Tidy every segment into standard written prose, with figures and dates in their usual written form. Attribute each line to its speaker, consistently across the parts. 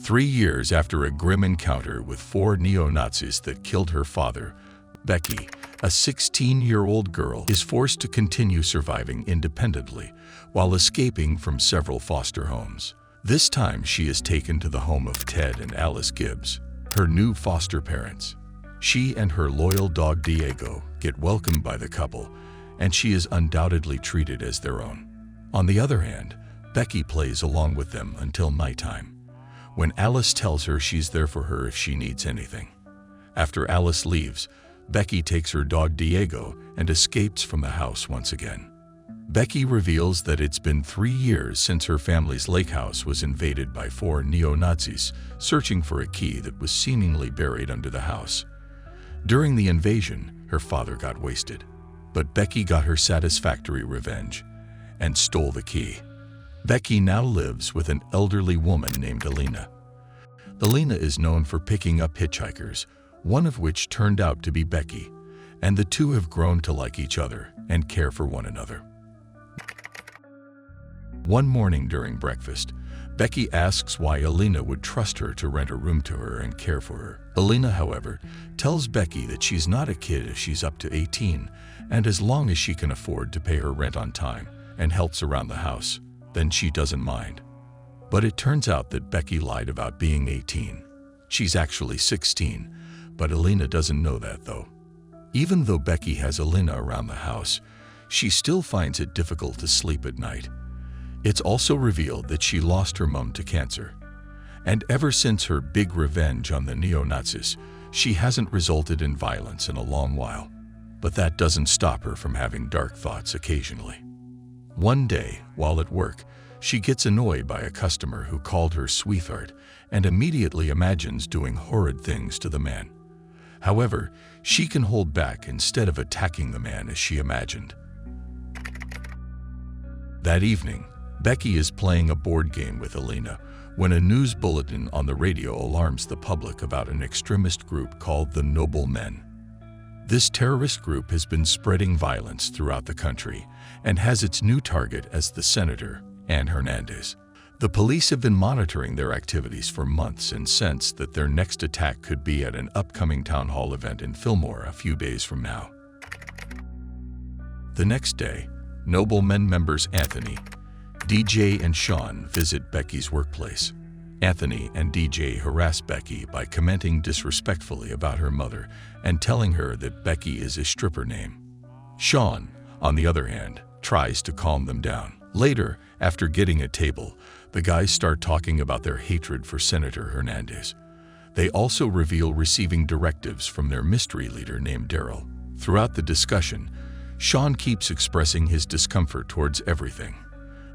Speaker 1: 3 years after a grim encounter with 4 neo-Nazis that killed her father, Becky, a 16-year-old girl, is forced to continue surviving independently while escaping from several foster homes. This time she is taken to the home of Ted and Alice Gibbs, her new foster parents. She and her loyal dog Diego get welcomed by the couple, and she is undoubtedly treated as their own. On the other hand, Becky plays along with them until nighttime, when Alice tells her she's there for her if she needs anything. After Alice leaves, Becky takes her dog Diego and escapes from the house once again. Becky reveals that it's been 3 years since her family's lake house was invaded by 4 neo-Nazis searching for a key that was seemingly buried under the house. During the invasion, her father got wasted, but Becky got her satisfactory revenge and stole the key. Becky now lives with an elderly woman named Alina. Alina is known for picking up hitchhikers, one of which turned out to be Becky, and the two have grown to like each other and care for one another. One morning during breakfast, Becky asks why Alina would trust her to rent a room to her and care for her. Alina, however, tells Becky that she's not a kid if she's up to 18, and as long as she can afford to pay her rent on time and helps around the house, then she doesn't mind. But it turns out that Becky lied about being 18. She's actually 16, but Alina doesn't know that though. Even though Becky has Alina around the house, she still finds it difficult to sleep at night. It's also revealed that she lost her mom to cancer. And ever since her big revenge on the neo-Nazis, she hasn't resulted in violence in a long while. But that doesn't stop her from having dark thoughts occasionally. One day, while at work, she gets annoyed by a customer who called her sweetheart and immediately imagines doing horrid things to the man. However, she can hold back instead of attacking the man as she imagined. That evening, Becky is playing a board game with Alina when a news bulletin on the radio alarms the public about an extremist group called the Noble Men. This terrorist group has been spreading violence throughout the country and has its new target as the Senator, Ann Hernandez. The police have been monitoring their activities for months and sense that their next attack could be at an upcoming town hall event in Fillmore a few days from now. The next day, Noble Men members Anthony, DJ, and Sean visit Becky's workplace. Anthony and DJ harass Becky by commenting disrespectfully about her mother and telling her that Becky is a stripper name. Sean, on the other hand, tries to calm them down. Later, after getting a table, the guys start talking about their hatred for Senator Hernandez. They also reveal receiving directives from their mystery leader named Daryl. Throughout the discussion, Sean keeps expressing his discomfort towards everything,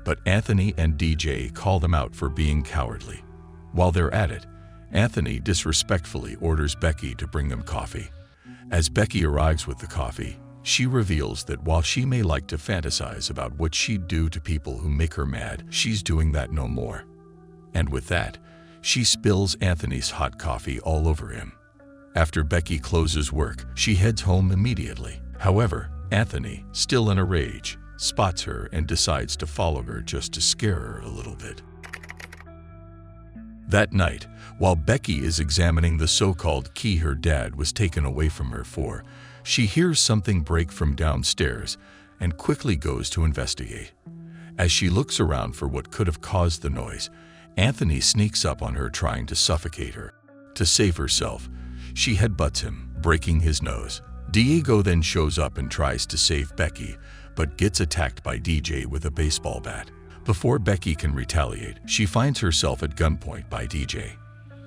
Speaker 1: but Anthony and DJ call them out for being cowardly. While they're at it, Anthony disrespectfully orders Becky to bring them coffee. As Becky arrives with the coffee, she reveals that while she may like to fantasize about what she'd do to people who make her mad, she's doing that no more. And with that, she spills Anthony's hot coffee all over him. After Becky closes work, she heads home immediately. However, Anthony, still in a rage, spots her and decides to follow her just to scare her a little bit. That night, while Becky is examining the so-called key her dad was taken away from her for, she hears something break from downstairs and quickly goes to investigate. As she looks around for what could have caused the noise, Anthony sneaks up on her trying to suffocate her. To save herself, she headbutts him, breaking his nose. Diego then shows up and tries to save Becky, but gets attacked by DJ with a baseball bat. Before Becky can retaliate, she finds herself at gunpoint by DJ.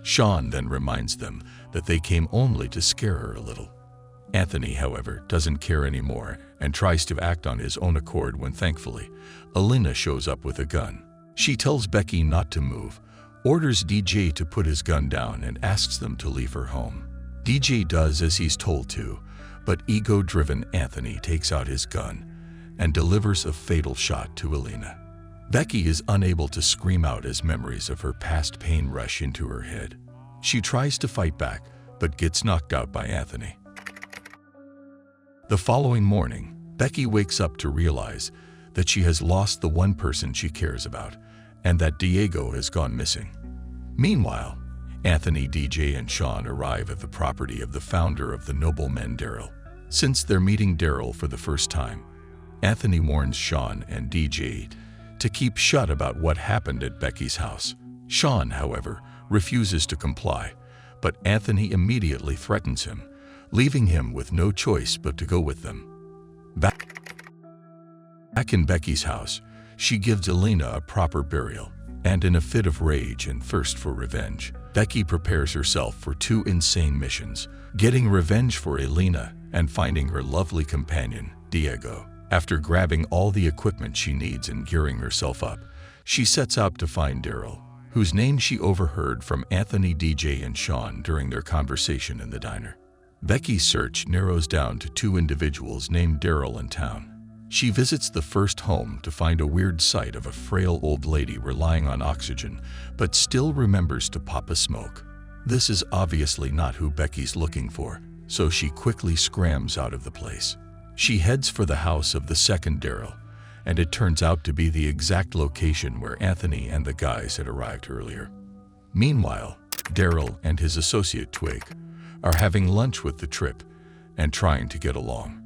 Speaker 1: Sean then reminds them that they came only to scare her a little. Anthony, however, doesn't care anymore and tries to act on his own accord when thankfully, Alina shows up with a gun. She tells Becky not to move, orders DJ to put his gun down and asks them to leave her home. DJ does as he's told to, but ego-driven Anthony takes out his gun and delivers a fatal shot to Alina. Becky is unable to scream out as memories of her past pain rush into her head. She tries to fight back, but gets knocked out by Anthony. The following morning, Becky wakes up to realize that she has lost the one person she cares about, and that Diego has gone missing. Meanwhile, Anthony, DJ, and Sean arrive at the property of the founder of the noblemen, Daryl. Since they're meeting Daryl for the first time, Anthony warns Sean and DJ to keep shut about what happened at Becky's house. Sean, however, refuses to comply, but Anthony immediately threatens him, leaving him with no choice but to go with them. Back in Becky's house, she gives Elena a proper burial, and in a fit of rage and thirst for revenge, Becky prepares herself for two insane missions: getting revenge for Elena and finding her lovely companion, Diego. After grabbing all the equipment she needs and gearing herself up, she sets out to find Daryl, whose name she overheard from Anthony, DJ, and Sean during their conversation in the diner. Becky's search narrows down to two individuals named Daryl in town. She visits the first home to find a weird sight of a frail old lady relying on oxygen, but still remembers to pop a smoke. This is obviously not who Becky's looking for, so she quickly scrams out of the place. She heads for the house of the second Daryl, and it turns out to be the exact location where Anthony and the guys had arrived earlier. Meanwhile, Daryl and his associate Twig are having lunch with the trip and trying to get along.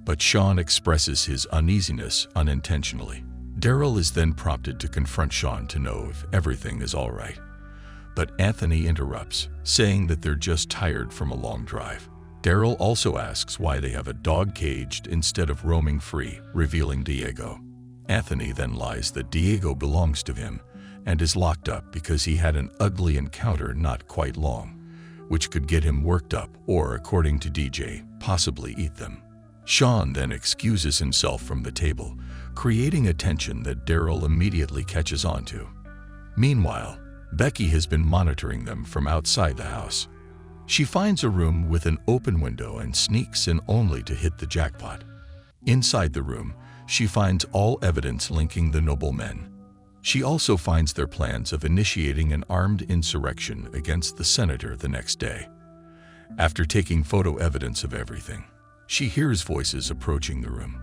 Speaker 1: But Sean expresses his uneasiness unintentionally. Daryl is then prompted to confront Sean to know if everything is all right. But Anthony interrupts, saying that they're just tired from a long drive. Daryl also asks why they have a dog caged instead of roaming free, revealing Diego. Anthony then lies that Diego belongs to him and is locked up because he had an ugly encounter not quite long, which could get him worked up or, according to DJ, possibly eat them. Sean then excuses himself from the table, creating a tension that Daryl immediately catches on to. Meanwhile, Becky has been monitoring them from outside the house. She finds a room with an open window and sneaks in only to hit the jackpot. Inside the room, she finds all evidence linking the noblemen. She also finds their plans of initiating an armed insurrection against the senator the next day. After taking photo evidence of everything, she hears voices approaching the room.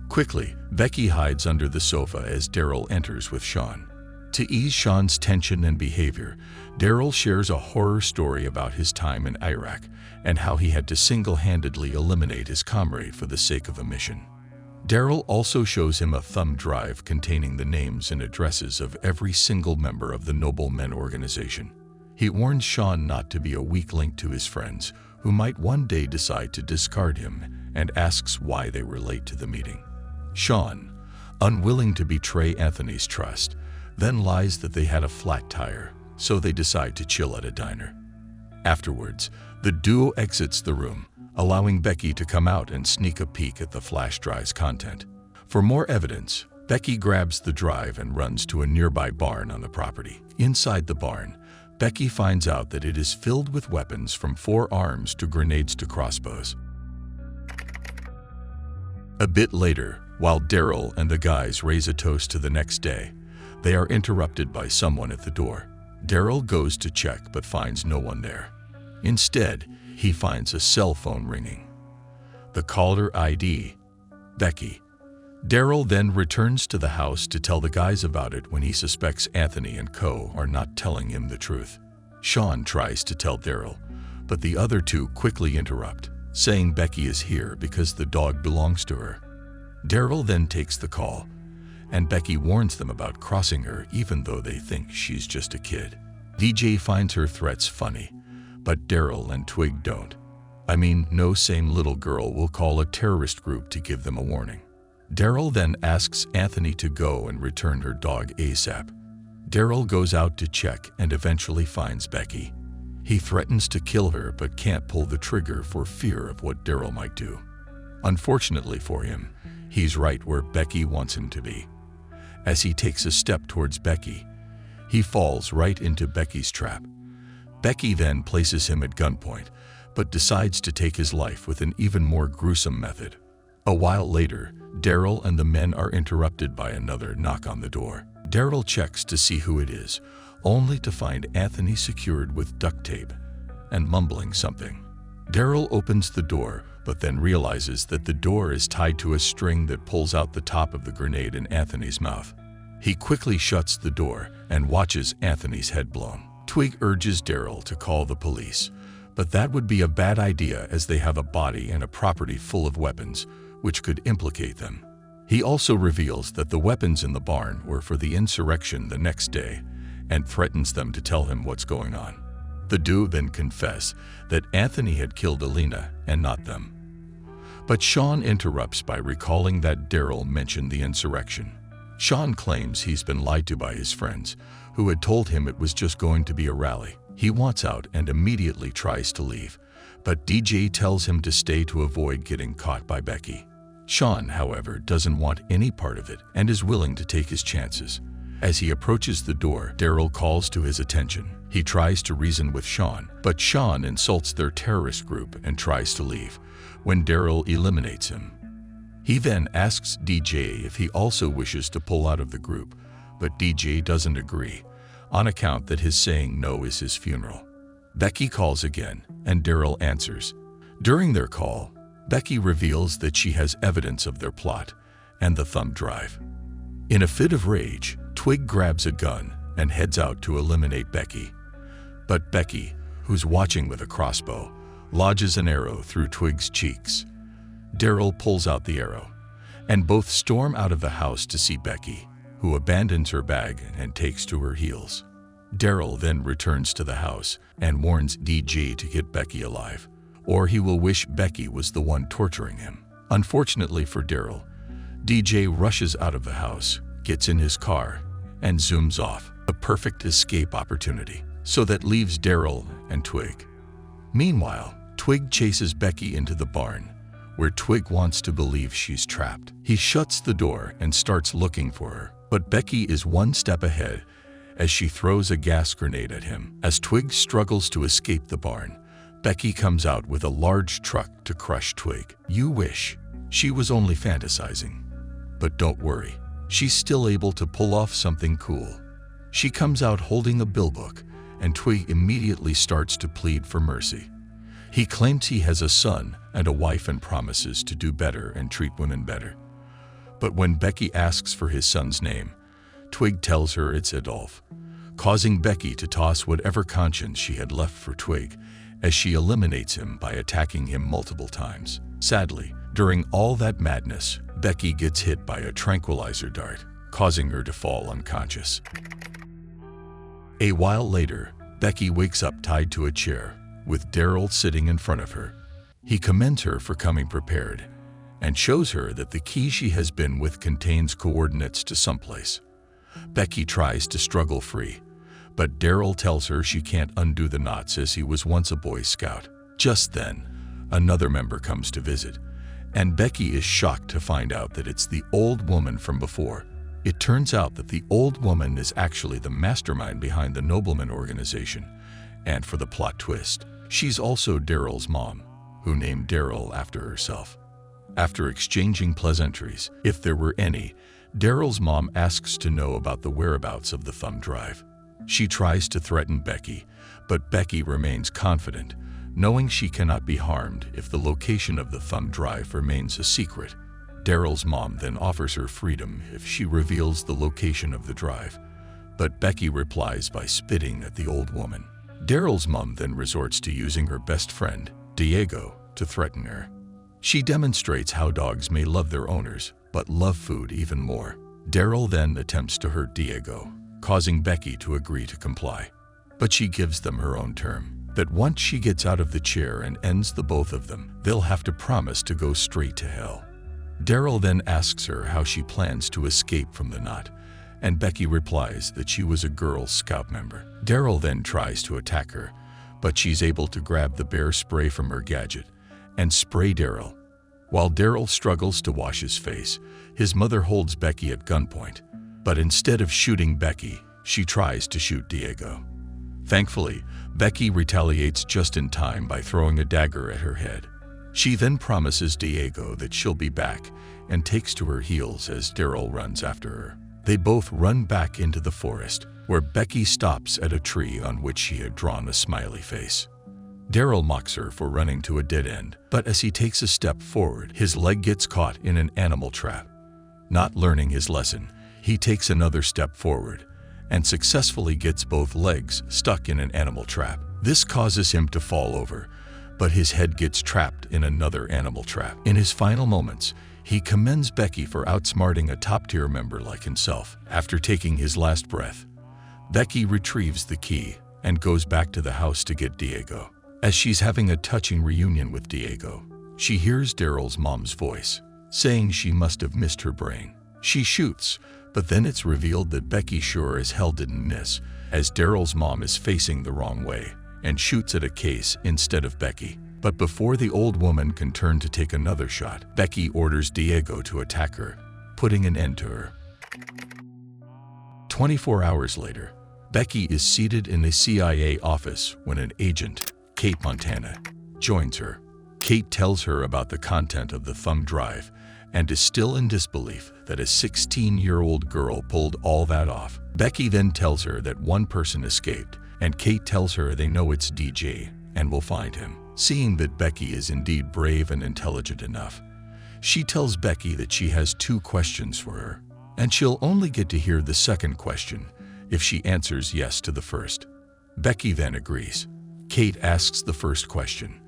Speaker 1: Quickly, Becky hides under the sofa as Daryl enters with Sean. To ease Sean's tension and behavior, Daryl shares a horror story about his time in Iraq and how he had to single-handedly eliminate his comrade for the sake of a mission. Daryl also shows him a thumb drive containing the names and addresses of every single member of the Noblemen organization. He warns Sean not to be a weak link to his friends, who might one day decide to discard him, and asks why they were late to the meeting. Sean, unwilling to betray Anthony's trust, then lies that they had a flat tire, so they decide to chill at a diner. Afterwards, the duo exits the room, allowing Becky to come out and sneak a peek at the flash drive's content. For more evidence, Becky grabs the drive and runs to a nearby barn on the property. Inside the barn, Becky finds out that it is filled with weapons from forearms to grenades to crossbows. A bit later, while Daryl and the guys raise a toast to the next day, they are interrupted by someone at the door. Daryl goes to check but finds no one there. Instead, he finds a cell phone ringing. The caller ID, Becky. Daryl then returns to the house to tell the guys about it when he suspects Anthony and co. are not telling him the truth. Sean tries to tell Daryl, but the other two quickly interrupt, saying Becky is here because the dog belongs to her. Daryl then takes the call, and Becky warns them about crossing her even though they think she's just a kid. DJ finds her threats funny, but Daryl and Twig don't. I mean, no sane little girl will call a terrorist group to give them a warning. Daryl then asks Anthony to go and return her dog ASAP. Daryl goes out to check and eventually finds Becky. He threatens to kill her but can't pull the trigger for fear of what Daryl might do. Unfortunately for him, he's right where Becky wants him to be. As he takes a step towards Becky, he falls right into Becky's trap. Becky then places him at gunpoint, but decides to take his life with an even more gruesome method. A while later, Daryl and the men are interrupted by another knock on the door. Daryl checks to see who it is, only to find Anthony secured with duct tape and mumbling something. Daryl opens the door, but then realizes that the door is tied to a string that pulls out the top of the grenade in Anthony's mouth. He quickly shuts the door and watches Anthony's head blown. Twig urges Daryl to call the police, but that would be a bad idea as they have a body and a property full of weapons, which could implicate them. He also reveals that the weapons in the barn were for the insurrection the next day and threatens them to tell him what's going on. The duo then confess that Anthony had killed Alina and not them. But Sean interrupts by recalling that Daryl mentioned the insurrection. Sean claims he's been lied to by his friends, who had told him it was just going to be a rally. He wants out and immediately tries to leave, but DJ tells him to stay to avoid getting caught by Becky. Sean, however, doesn't want any part of it and is willing to take his chances. As he approaches the door, Daryl calls to his attention. He tries to reason with Sean, but Sean insults their terrorist group and tries to leave, when Daryl eliminates him. He then asks DJ if he also wishes to pull out of the group, but DJ doesn't agree, on account that his saying no is his funeral. Becky calls again, and Daryl answers. During their call, Becky reveals that she has evidence of their plot and the thumb drive. In a fit of rage, Twig grabs a gun and heads out to eliminate Becky. But Becky, who's watching with a crossbow, lodges an arrow through Twig's cheeks. Daryl pulls out the arrow, and both storm out of the house to see Becky, who abandons her bag and takes to her heels. Daryl then returns to the house and warns DJ to get Becky alive, or he will wish Becky was the one torturing him. Unfortunately for Daryl, DJ rushes out of the house, gets in his car, and zooms off, a perfect escape opportunity. So that leaves Daryl and Twig. Meanwhile, Twig chases Becky into the barn, where Twig wants to believe she's trapped. He shuts the door and starts looking for her, but Becky is one step ahead as she throws a gas grenade at him. As Twig struggles to escape the barn, Becky comes out with a large truck to crush Twig. You wish she was only fantasizing. But don't worry, she's still able to pull off something cool. She comes out holding a bill book, and Twig immediately starts to plead for mercy. He claims he has a son and a wife and promises to do better and treat women better. But when Becky asks for his son's name, Twig tells her it's Adolf, causing Becky to toss whatever conscience she had left for Twig as she eliminates him by attacking him multiple times. Sadly, during all that madness, Becky gets hit by a tranquilizer dart, causing her to fall unconscious. A while later, Becky wakes up tied to a chair, with Daryl sitting in front of her. He commends her for coming prepared, and shows her that the key she has been with contains coordinates to someplace. Becky tries to struggle free, but Daryl tells her she can't undo the knots as he was once a Boy Scout. Just then, another member comes to visit, and Becky is shocked to find out that it's the old woman from before. It turns out that the old woman is actually the mastermind behind the Nobleman organization, and for the plot twist, she's also Daryl's mom, who named Daryl after herself. After exchanging pleasantries, if there were any, Daryl's mom asks to know about the whereabouts of the thumb drive. She tries to threaten Becky, but Becky remains confident, knowing she cannot be harmed if the location of the thumb drive remains a secret. Daryl's mom then offers her freedom if she reveals the location of the drive, but Becky replies by spitting at the old woman. Daryl's mom then resorts to using her best friend, Diego, to threaten her. She demonstrates how dogs may love their owners, but love food even more. Daryl then attempts to hurt Diego, causing Becky to agree to comply. But she gives them her own term, that once she gets out of the chair and ends the both of them, they'll have to promise to go straight to hell. Daryl then asks her how she plans to escape from the knot, and Becky replies that she was a Girl Scout member. Daryl then tries to attack her, but she's able to grab the bear spray from her gadget and spray Daryl. While Daryl struggles to wash his face, his mother holds Becky at gunpoint, but instead of shooting Becky, she tries to shoot Diego. Thankfully, Becky retaliates just in time by throwing a dagger at her head. She then promises Diego that she'll be back and takes to her heels as Daryl runs after her. They both run back into the forest, where Becky stops at a tree on which she had drawn a smiley face. Daryl mocks her for running to a dead end, but as he takes a step forward, his leg gets caught in an animal trap. Not learning his lesson, he takes another step forward, and successfully gets both legs stuck in an animal trap. This causes him to fall over, but his head gets trapped in another animal trap. In his final moments, he commends Becky for outsmarting a top-tier member like himself. After taking his last breath, Becky retrieves the key and goes back to the house to get Diego. As she's having a touching reunion with Diego, she hears Daryl's mom's voice, saying she must have missed her brain. She shoots, but then it's revealed that Becky sure as hell didn't miss, as Daryl's mom is facing the wrong way and shoots at a case instead of Becky. But before the old woman can turn to take another shot, Becky orders Diego to attack her, putting an end to her. 24 hours later, Becky is seated in a CIA office when an agent, Kate Montana, joins her. Kate tells her about the content of the thumb drive and is still in disbelief that a 16-year-old girl pulled all that off. Becky then tells her that one person escaped, and Kate tells her they know it's DJ and will find him. Seeing that Becky is indeed brave and intelligent enough, she tells Becky that she has 2 questions for her, and she'll only get to hear the second question if she answers yes to the first. Becky then agrees. Kate asks the first question,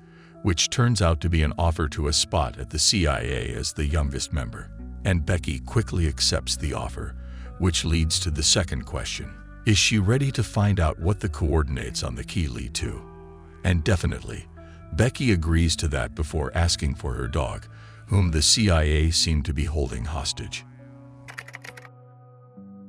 Speaker 1: which turns out to be an offer to a spot at the CIA as the youngest member, and Becky quickly accepts the offer, which leads to the second question. Is she ready to find out what the coordinates on the key lead to? And definitely, Becky agrees to that before asking for her dog, whom the CIA seem to be holding hostage.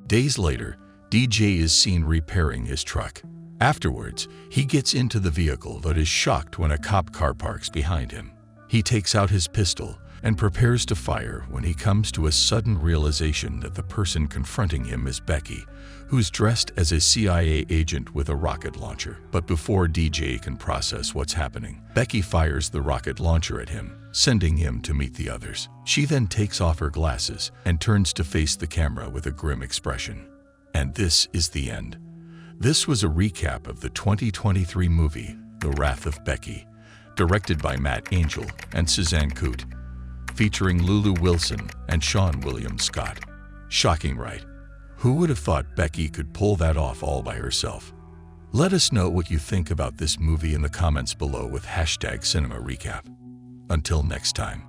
Speaker 1: Days later, DJ is seen repairing his truck. Afterwards, he gets into the vehicle but is shocked when a cop car parks behind him. He takes out his pistol and prepares to fire when he comes to a sudden realization that the person confronting him is Becky, who's dressed as a CIA agent with a rocket launcher. But before DJ can process what's happening, Becky fires the rocket launcher at him, sending him to meet the others. She then takes off her glasses and turns to face the camera with a grim expression. And this is the end. This was a recap of the 2023 movie, The Wrath of Becky, directed by Matt Angel and Suzanne Coote, featuring Lulu Wilson and Sean William Scott. Shocking, right? Who would have thought Becky could pull that off all by herself? Let us know what you think about this movie in the comments below with #CinemaRecap. Until next time.